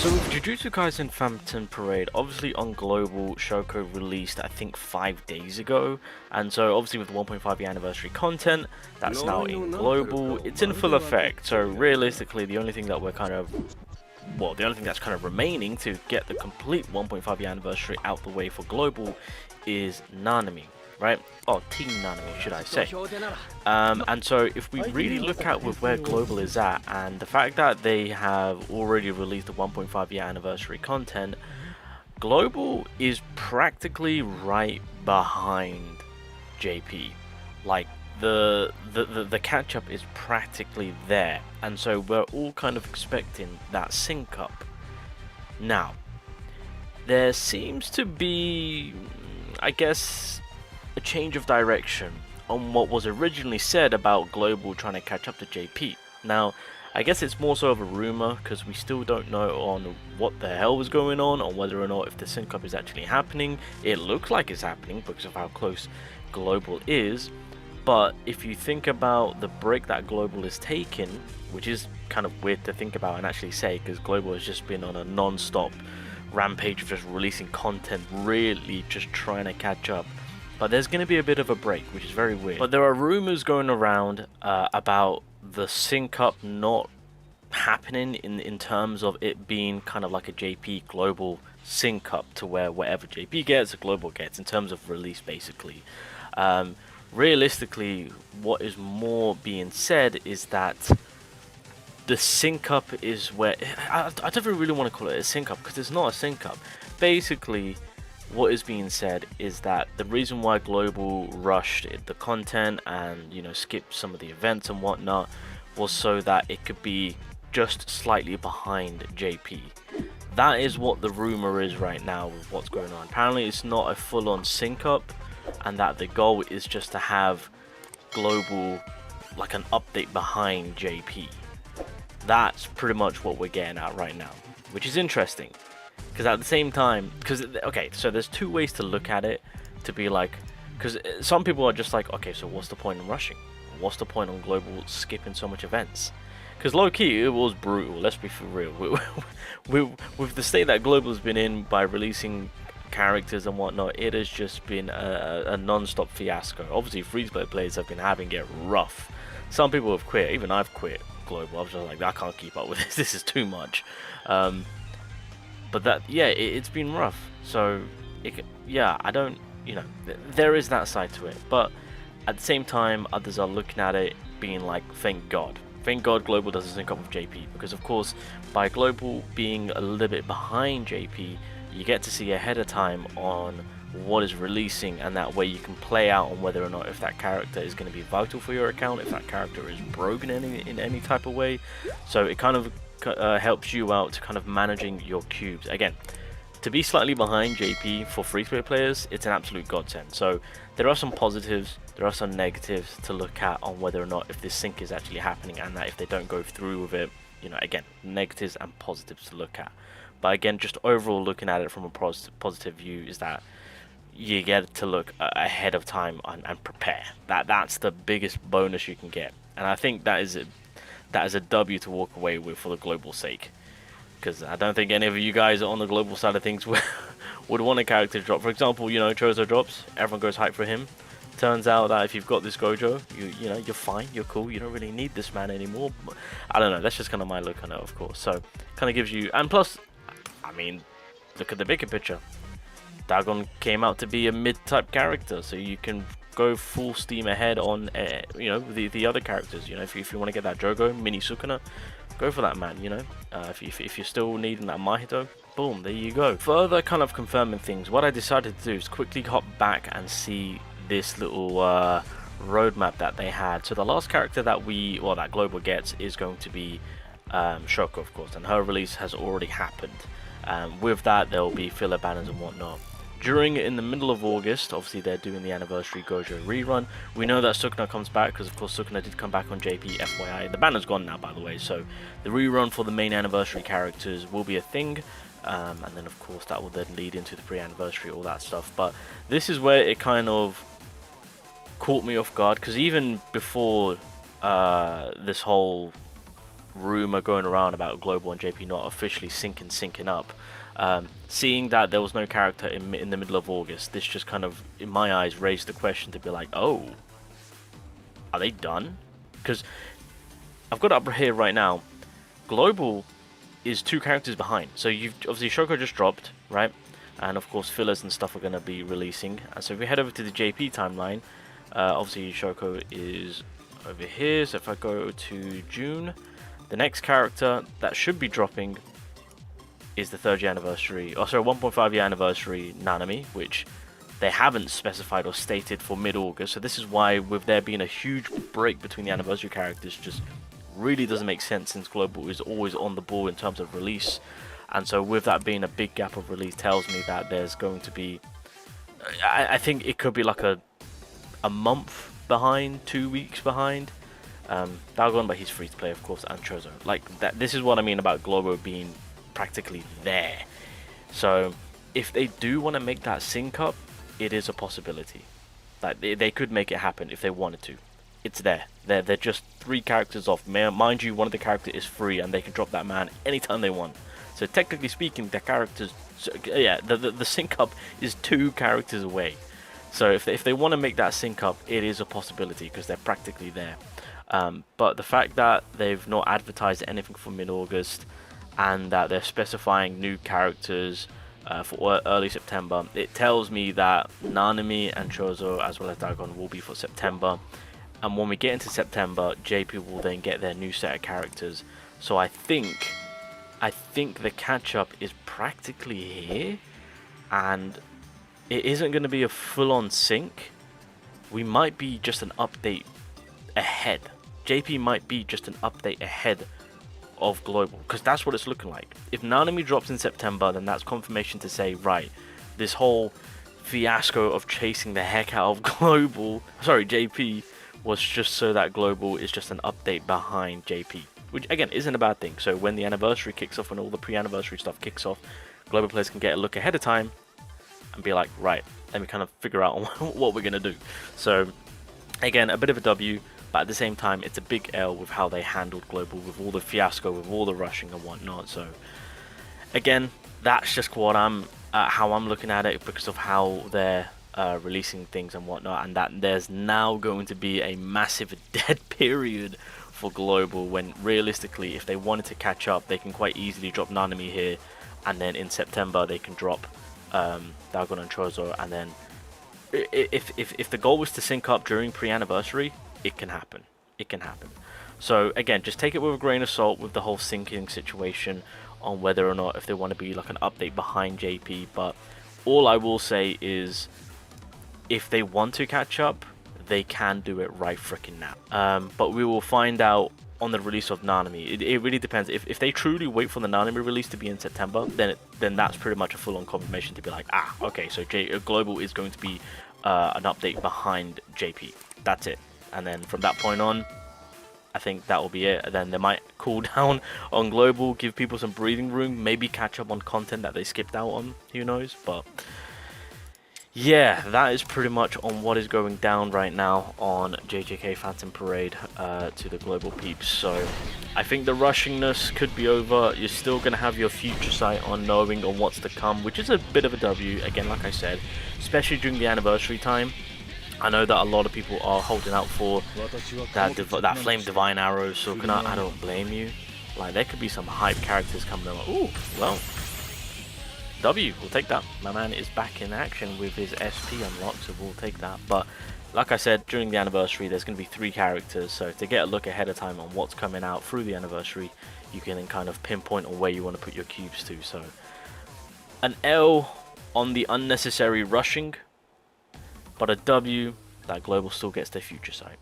So with Jujutsu Kaisen Phatom Parade, obviously on global, Shoko released I think 5 days ago, and so obviously with the 1.5 year anniversary content, that's now in global, it's in full effect. So realistically, the only thing that we're kind of, well, the only thing that's kind of remaining to get the complete 1.5 year anniversary out the way for global is Nanami, right? Oh, Team Nanami, should I say. And so if we really look at with where global is at, and the fact that they have already released the 1.5 year anniversary content, global is practically right behind JP. Like the catch up is practically there, and so we're all kind of expecting that sync up. Now there seems to be, I guess, a change of direction on what was originally said about global trying to catch up to JP. Now I guess it's more so of a rumor, because we still don't know on what the hell was going on whether or not if the sync up is actually happening. It looks like it's happening because of how close global is, but if you think about the break that global is taking, which is kind of weird to think about and actually say, because global has just been on a non-stop rampage of just releasing content, really just trying to catch up. But there's going to be a bit of a break, which is very weird. But there are rumors going around about the sync up not happening in terms of it being kind of like a JP global sync up, to where whatever JP gets, global gets in terms of release, basically. Realistically, what is more being said is that the sync up is where I don't really want to call it a sync up, because it's not a sync up. Basically, what is being said is that the reason why global rushed the content and, you know, skipped some of the events and whatnot was so that it could be just slightly behind JP. That is what the rumor is right now with what's going on. Apparently it's not a full-on sync up, and that the goal is just to have global like an update behind JP. That's pretty much what we're getting at right now, which is interesting. Because at the same time, okay, so there's two ways to look at it, to be like, because some people are just like, okay, so what's the point in rushing? What's the point on global skipping so much events? Because low-key, it was brutal, let's be for real. With the state that global has been in by releasing characters and whatnot, it has just been a non-stop fiasco. Obviously, free-to-play players have been having it rough. Some people have quit, even I've quit global. I was just like, I can't keep up with this, this is too much. But that, yeah, it's been rough. So yeah, I don't, you know, there is that side to it, but at the same time others are looking at it being like, thank god global doesn't sync up with JP, because of course by global being a little bit behind JP, you get to see ahead of time on what is releasing, and that way you can play out on whether or not if that character is going to be vital for your account, if that character is broken in any type of way. So it kind of helps you out to kind of managing your cubes. Again, to be slightly behind JP for free-to-play players, it's an absolute godsend. So there are some positives, there are some negatives to look at on whether or not if this sync is actually happening, and that if they don't go through with it, you know, again, negatives and positives to look at. But again, just overall looking at it from a positive view is that you get to look ahead of time and prepare. That's the biggest bonus you can get, and I think that is a W to walk away with for the global sake, because I don't think any of you guys on the global side of things would want a character to drop. For example, you know, Chozo drops, everyone goes hype for him. Turns out that if you've got this Gojo, you know, you're fine, you're cool, you don't really need this man anymore. I don't know, that's just kind of my look on it, of course. So kind of gives you, and plus, I mean, look at the bigger picture. Dagon came out to be a mid-type character, so you can go full steam ahead on you know, the other characters. You know, if you want to get that Jogo mini Sukuna, go for that man. You know, if you're still needing that Mahito, boom, there you go. Further kind of confirming things, what I decided to do is quickly hop back and see this little roadmap that they had. So the last character that that global gets is going to be Shoko, of course, and her release has already happened. With that, there will be filler banners and whatnot. In the middle of August, obviously they're doing the anniversary Gojo rerun. We know that Sukuna comes back, because of course Sukuna did come back on JP, FYI. The banner's gone now, by the way, so the rerun for the main anniversary characters will be a thing. And then of course that will then lead into the pre-anniversary, all that stuff. But this is where it kind of caught me off guard, because even before this whole rumor going around about Global and JP not officially syncing up. Seeing that there was no character in the middle of August, this just kind of, in my eyes, raised the question to be like, oh, are they done? Because I've got it up here right now. Global is 2 characters behind. So you've obviously Shoko just dropped, right? And of course fillers and stuff are going to be releasing. And so if we head over to the JP timeline, obviously Shoko is over here. So if I go to June, the next character that should be dropping is the 3rd year anniversary, or sorry, 1.5 year anniversary Nanami, which they haven't specified or stated for mid-August. So this is why, with there being a huge break between the anniversary characters, just really doesn't make sense, since Global is always on the ball in terms of release. And so with that being a big gap of release, tells me that there's going to be, I think it could be like a month behind, 2 weeks behind. Dalgon, but he's free to play, of course, and Chozo. Like that. This is what I mean about Globo being practically there. So if they do want to make that sync up, it is a possibility. Like they could make it happen if they wanted to. It's there. They're just 3 characters off. Mind you, one of the characters is free, and they can drop that man anytime they want. So technically speaking, the characters, yeah, the sync up is 2 characters away. So if they want to make that sync up, it is a possibility because they're practically there. But the fact that they've not advertised anything for mid-August, and that they're specifying new characters for early September, it tells me that Nanami and Chozo as well as Dagon will be for September. And when we get into September, JP will then get their new set of characters. So I think the catch-up is practically here, and it isn't going to be a full-on sync. We might be just an update ahead. JP might be just an update ahead of Global, because that's what it's looking like. If Nanami drops in September, then that's confirmation to say, right, this whole fiasco of chasing the heck out of JP was just so that Global is just an update behind JP, which again isn't a bad thing. So when the anniversary kicks off, when all the pre-anniversary stuff kicks off, Global players can get a look ahead of time and be like, right, let me kind of figure out what we're gonna do. So again, a bit of a W, but at the same time, it's a big L with how they handled Global, with all the fiasco, with all the rushing and whatnot. So again, that's just what how I'm looking at it, because of how they're releasing things and whatnot, and that there's now going to be a massive dead period for Global, when realistically, if they wanted to catch up, they can quite easily drop Nanami here, and then in September they can drop Dagon and Chozo, and then if the goal was to sync up during pre-anniversary, it can happen. It can happen. So again, just take it with a grain of salt with the whole syncing situation, on whether or not if they want to be like an update behind JP. But all I will say is, if they want to catch up, they can do it right freaking now. But we will find out on the release of Nanami. It really depends. If they truly wait for the Nanami release to be in September, then that's pretty much a full-on confirmation to be like, okay, so Global is going to be an update behind JP. That's it. And then from that point on, I think that will be it. And then they might cool down on Global, give people some breathing room, maybe catch up on content that they skipped out on. Who knows? But yeah, that is pretty much on what is going down right now on JJK Phatom Parade to the Global peeps. So I think the rushingness could be over. You're still going to have your future sight on knowing on what's to come, which is a bit of a W, again, like I said, especially during the anniversary time. I know that a lot of people are holding out for that Flame Divine Arrow, so I don't blame you. Like, there could be some hype characters coming along. Ooh, well, W, we'll take that. My man is back in action with his SP unlocked, so we'll take that. But like I said, during the anniversary, there's going to be 3 characters, so to get a look ahead of time on what's coming out through the anniversary, you can then kind of pinpoint on where you want to put your cubes to. So an L on the unnecessary rushing, but a W that Global still gets their future sight.